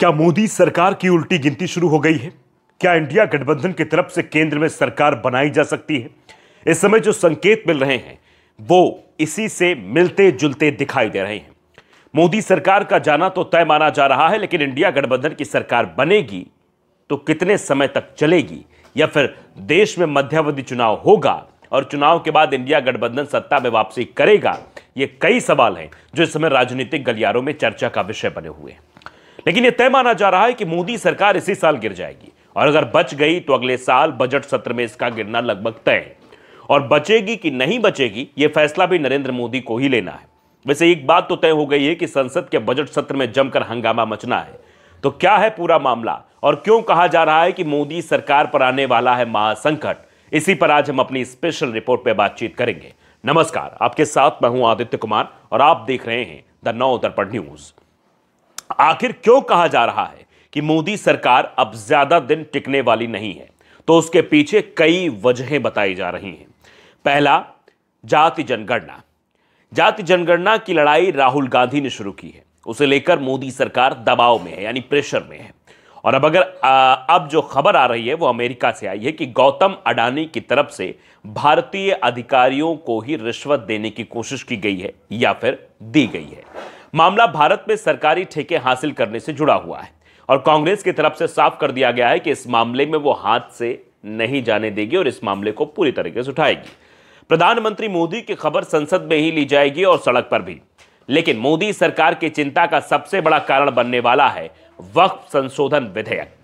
क्या मोदी सरकार की उल्टी गिनती शुरू हो गई है? क्या इंडिया गठबंधन की तरफ से केंद्र में सरकार बनाई जा सकती है? इस समय जो संकेत मिल रहे हैं वो इसी से मिलते जुलते दिखाई दे रहे हैं। मोदी सरकार का जाना तो तय माना जा रहा है, लेकिन इंडिया गठबंधन की सरकार बनेगी तो कितने समय तक चलेगी, या फिर देश में मध्यावधि चुनाव होगा और चुनाव के बाद इंडिया गठबंधन सत्ता में वापसी करेगा? ये कई सवाल हैं जो इस समय राजनीतिक गलियारों में चर्चा का विषय बने हुए हैं। लेकिन यह तय माना जा रहा है कि मोदी सरकार इसी साल गिर जाएगी, और अगर बच गई तो अगले साल बजट सत्र में इसका गिरना लगभग तय है। और बचेगी कि नहीं बचेगी, यह फैसला भी नरेंद्र मोदी को ही लेना है। वैसे एक बात तो तय हो गई है कि संसद के बजट सत्र में जमकर हंगामा मचना है। तो क्या है पूरा मामला और क्यों कहा जा रहा है कि मोदी सरकार पर आने वाला है महासंकट? इसी पर आज हम अपनी स्पेशल रिपोर्ट पे बातचीत करेंगे। नमस्कार, आपके साथ मैं हूं आदित्य कुमार और आप देख रहे हैं द नव दर्पण न्यूज। आखिर क्यों कहा जा रहा है कि मोदी सरकार अब ज्यादा दिन टिकने वाली नहीं है? तो उसके पीछे कई वजहें बताई जा रही हैं। पहला, जाति जनगणना। जाति जनगणना की लड़ाई राहुल गांधी ने शुरू की है। उसे लेकर मोदी सरकार दबाव में है, यानी प्रेशर में है। और अब जो खबर आ रही है वो अमेरिका से आई है कि गौतम अडानी की तरफ से भारतीय अधिकारियों को ही रिश्वत देने की कोशिश की गई है या फिर दी गई है। मामला भारत में सरकारी ठेके हासिल करने से जुड़ा हुआ है और कांग्रेस की तरफ से साफ कर दिया गया है कि इस मामले में वो हाथ से नहीं जाने देगी और इस मामले को पूरी तरीके से उठाएगी। प्रधानमंत्री मोदी की खबर संसद में ही ली जाएगी और सड़क पर भी। लेकिन मोदी सरकार की चिंता का सबसे बड़ा कारण बनने वाला है वक्फ संशोधन विधेयक।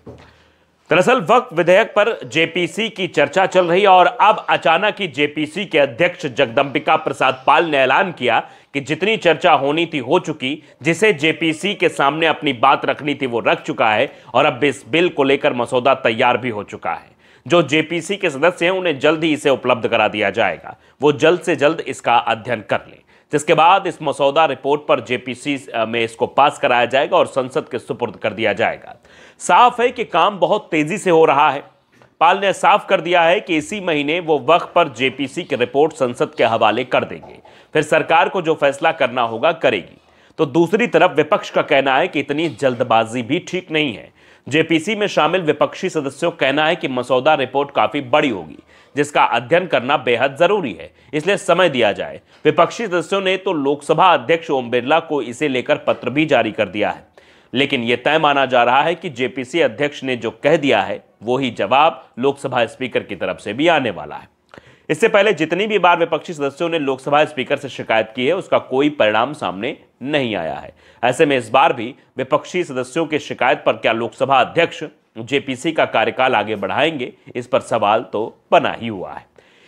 दरअसल वक्फ विधेयक पर जेपीसी की चर्चा चल रही है और अब अचानक ही जेपीसी के अध्यक्ष जगदंबिका प्रसाद पाल ने ऐलान किया कि जितनी चर्चा होनी थी हो चुकी, जिसे जेपीसी के सामने अपनी बात रखनी थी वो रख चुका है और अब इस बिल को लेकर मसौदा तैयार भी हो चुका है। जो जेपीसी के सदस्य हैं उन्हें जल्द ही इसे उपलब्ध करा दिया जाएगा। वो जल्द से जल्द इसका अध्ययन कर लें, जिसके बाद इस मसौदा रिपोर्ट पर जेपीसी में इसको पास कराया जाएगा और संसद के सुपुर्द कर दिया जाएगा। साफ है कि काम बहुत तेजी से हो रहा है। पाल ने साफ कर दिया है कि इसी महीने वो वक्त पर जेपीसी की रिपोर्ट संसद के हवाले कर देंगे, फिर सरकार को जो फैसला करना होगा करेगी। तो दूसरी तरफ विपक्ष का कहना है कि इतनी जल्दबाजी भी ठीक नहीं है। जेपीसी में शामिल विपक्षी सदस्यों का कहना है कि मसौदा रिपोर्ट काफी बड़ी होगी, जिसका अध्ययन करना बेहद जरूरी है, इसलिए समय दिया जाए। विपक्षी सदस्यों ने तो लोकसभा अध्यक्ष ओम बिरला को इसे लेकर पत्र भी जारी कर दिया है। लेकिन यह तय माना जा रहा है कि जेपीसी अध्यक्ष ने जो कह दिया है वो ही जवाब लोकसभा स्पीकर की तरफ से भी आने वाला है। इससे पहले जितनी भी बार विपक्षी सदस्यों ने लोकसभा स्पीकर से शिकायत की है उसका कोई परिणाम सामने नहीं आया है। ऐसे में इस बार भी विपक्षी सदस्यों की शिकायत पर क्या लोकसभा अध्यक्ष जेपीसी का कार्यकाल आगे बढ़ाएंगे, इस पर सवाल तो बना ही हुआ है।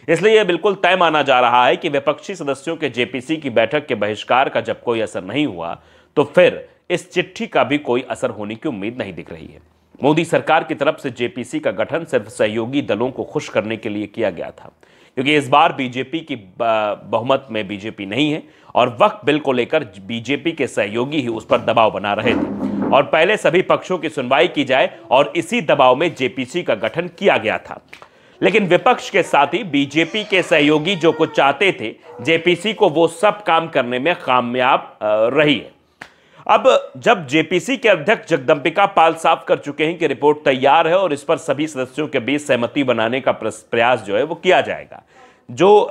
इसलिए यह बिल्कुल तय माना जा रहा है कि विपक्षी सदस्यों के जेपीसी की बैठक के बहिष्कार का जब कोई असर नहीं हुआ तो फिर इस चिट्ठी का भी कोई असर होने की उम्मीद नहीं दिख रही है। मोदी सरकार की तरफ से जेपीसी का गठन सिर्फ सहयोगी दलों को खुश करने के लिए किया गया था, क्योंकि इस बार बीजेपी की बहुमत में बीजेपी नहीं है और वक्फ बिल को लेकर बीजेपी के सहयोगी ही उस पर दबाव बना रहे थे और पहले सभी पक्षों की सुनवाई की जाए और इसी दबाव में जेपीसी का गठन किया गया था। लेकिन विपक्ष के साथ ही बीजेपी के सहयोगी जो कुछ चाहते थे जेपीसी को, वो सब काम करने में कामयाब रही है। अब जब जेपीसी के अध्यक्ष जगदंबिका पाल साफ कर चुके हैं कि रिपोर्ट तैयार है और इस पर सभी सदस्यों के बीच सहमति बनाने का प्रयास जो है वो किया जाएगा, जो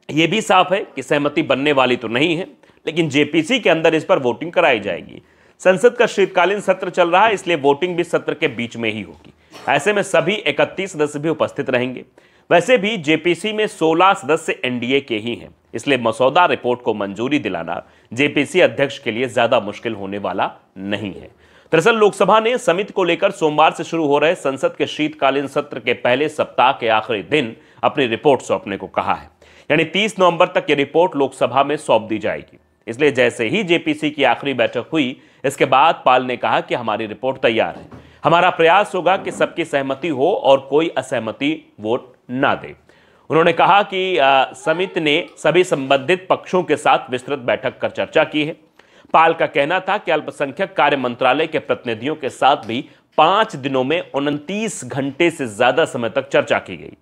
ये भी साफ है कि सहमति बनने वाली तो नहीं है, लेकिन जेपीसी के अंदर इस पर वोटिंग कराई जाएगी। संसद का शीतकालीन सत्र चल रहा है, इसलिए वोटिंग भी सत्र के बीच में ही होगी। ऐसे में सभी 31 सदस्य भी उपस्थित रहेंगे। वैसे भी जेपीसी में 16 सदस्य एनडीए के ही हैं, इसलिए मसौदा रिपोर्ट को मंजूरी दिलाना जेपीसी अध्यक्ष के लिए ज्यादा मुश्किल होने वाला नहीं है। दरअसल लोकसभा ने समिति को लेकर सोमवार से शुरू हो रहे संसद के शीतकालीन सत्र के पहले सप्ताह के आखिरी दिन अपनी रिपोर्ट सौंपने को कहा है, यानी 30 नवंबर तक ये रिपोर्ट लोकसभा में सौंप दी जाएगी। इसलिए जैसे ही जेपीसी की आखिरी बैठक हुई, इसके बाद पाल ने कहा कि हमारी रिपोर्ट तैयार है, हमारा प्रयास होगा कि सबकी सहमति हो और कोई असहमति वोट ना दे। उन्होंने कहा कि समिति ने सभी संबंधित पक्षों के साथ विस्तृत बैठक कर चर्चा की है। पाल का कहना था कि अल्पसंख्यक कार्य मंत्रालय के प्रतिनिधियों के साथ भी 5 दिनों में 29 घंटे से ज्यादा समय तक चर्चा की गई।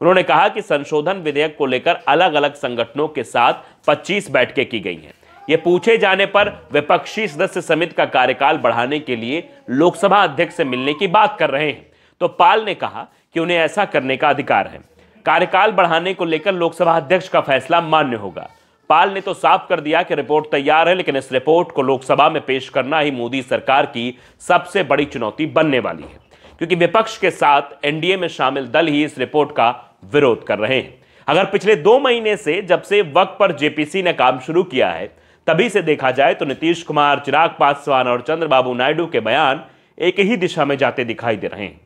उन्होंने कहा कि संशोधन विधेयक को लेकर अलग अलग संगठनों के साथ 25 बैठकें की गई हैं। ये पूछे जाने पर विपक्षी सदस्य समिति का कार्यकाल बढ़ाने के लिए लोकसभा अध्यक्ष से मिलने की बात कर रहे हैं, तो पाल ने कहा कि उन्हें ऐसा करने का अधिकार है। कार्यकाल बढ़ाने को लेकर लोकसभा अध्यक्ष का फैसला मान्य होगा। पाल ने तो साफ कर दिया कि रिपोर्ट तैयार है, लेकिन इस रिपोर्ट को लोकसभा में पेश करना ही मोदी सरकार की सबसे बड़ी चुनौती बनने वाली है, क्योंकि विपक्ष के साथ एनडीए में शामिल दल ही इस रिपोर्ट का विरोध कर रहे हैं। अगर पिछले 2 महीने से, जब से वक्त पर जेपीसी ने काम शुरू किया है, तभी से देखा जाए तो नीतीश कुमार, चिराग पासवान और चंद्रबाबू नायडू के बयान एक ही दिशा में जाते दिखाई दे रहे हैं।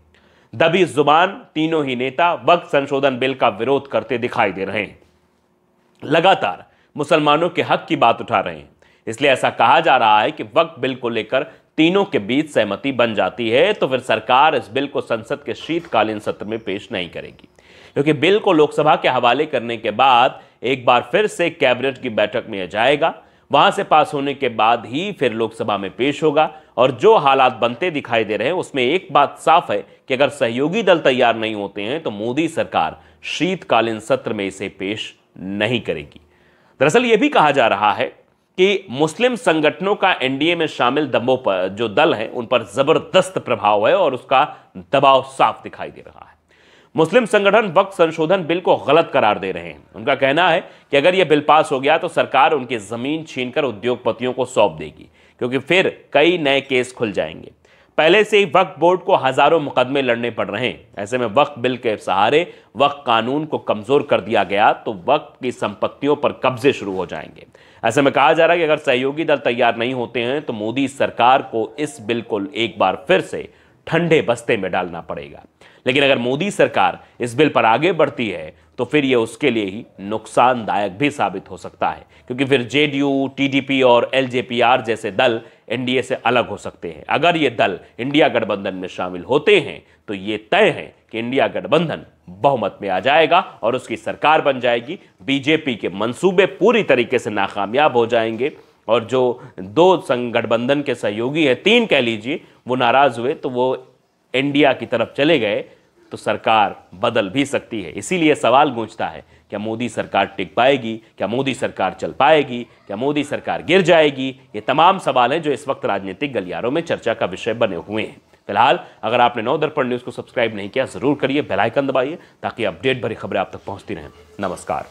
दबी जुबान तीनों ही नेता वक्त संशोधन बिल का विरोध करते दिखाई दे रहे हैं, लगातार मुसलमानों के हक की बात उठा रहे हैं। इसलिए ऐसा कहा जा रहा है कि वक्त बिल को लेकर तीनों के बीच सहमति बन जाती है तो फिर सरकार इस बिल को संसद के शीतकालीन सत्र में पेश नहीं करेगी, क्योंकि बिल को लोकसभा के हवाले करने के बाद एक बार फिर से कैबिनेट की बैठक में जाएगा, वहां से पास होने के बाद ही फिर लोकसभा में पेश होगा। और जो हालात बनते दिखाई दे रहे हैं उसमें एक बात साफ है कि अगर सहयोगी दल तैयार नहीं होते हैं तो मोदी सरकार शीतकालीन सत्र में इसे पेश नहीं करेगी। दरअसल यह भी कहा जा रहा है कि मुस्लिम संगठनों का एनडीए में शामिल दलों पर, जो दल हैं, उन पर जबरदस्त प्रभाव है और उसका दबाव साफ दिखाई दे रहा है। मुस्लिम संगठन वक्त संशोधन बिल को गलत करार दे रहे हैं। उनका कहना है कि अगर यह बिल पास हो गया तो सरकार उनकी जमीन छीनकर उद्योगपतियों को सौंप देगी, क्योंकि फिर कई नए केस खुल जाएंगे। पहले से ही वक्फ बोर्ड को हजारों मुकदमे लड़ने पड़ रहे हैं। ऐसे में वक्फ बिल के सहारे वक्फ कानून को कमजोर कर दिया गया तो वक्फ की संपत्तियों पर कब्जे शुरू हो जाएंगे। ऐसे में कहा जा रहा है कि अगर सहयोगी दल तैयार नहीं होते हैं तो मोदी सरकार को इस बिल को एक बार फिर से ठंडे बस्ते में डालना पड़ेगा। लेकिन अगर मोदी सरकार इस बिल पर आगे बढ़ती है तो फिर यह उसके लिए ही नुकसानदायक भी साबित हो सकता है, क्योंकि फिर जेडीयू, टीडीपी और एलजेपीआर जैसे दल एनडीए से अलग हो सकते हैं। अगर ये दल इंडिया गठबंधन में शामिल होते हैं तो ये तय है कि इंडिया गठबंधन बहुमत में आ जाएगा और उसकी सरकार बन जाएगी। बीजेपी के मंसूबे पूरी तरीके से नाकामयाब हो जाएंगे और जो 2 गठबंधन के सहयोगी हैं, 3 कह लीजिए, वो नाराज हुए तो वो इंडिया की तरफ चले गए तो सरकार बदल भी सकती है। इसीलिए सवाल गूंजता है, क्या मोदी सरकार टिक पाएगी? क्या मोदी सरकार चल पाएगी? क्या मोदी सरकार गिर जाएगी? ये तमाम सवाल हैं जो इस वक्त राजनीतिक गलियारों में चर्चा का विषय बने हुए हैं। फिलहाल अगर आपने नवदर्पण न्यूज़ को सब्सक्राइब नहीं किया, जरूर करिए, बेल आइकन दबाइए ताकि अपडेट भरी खबरें आप तक पहुंचती रहें। नमस्कार।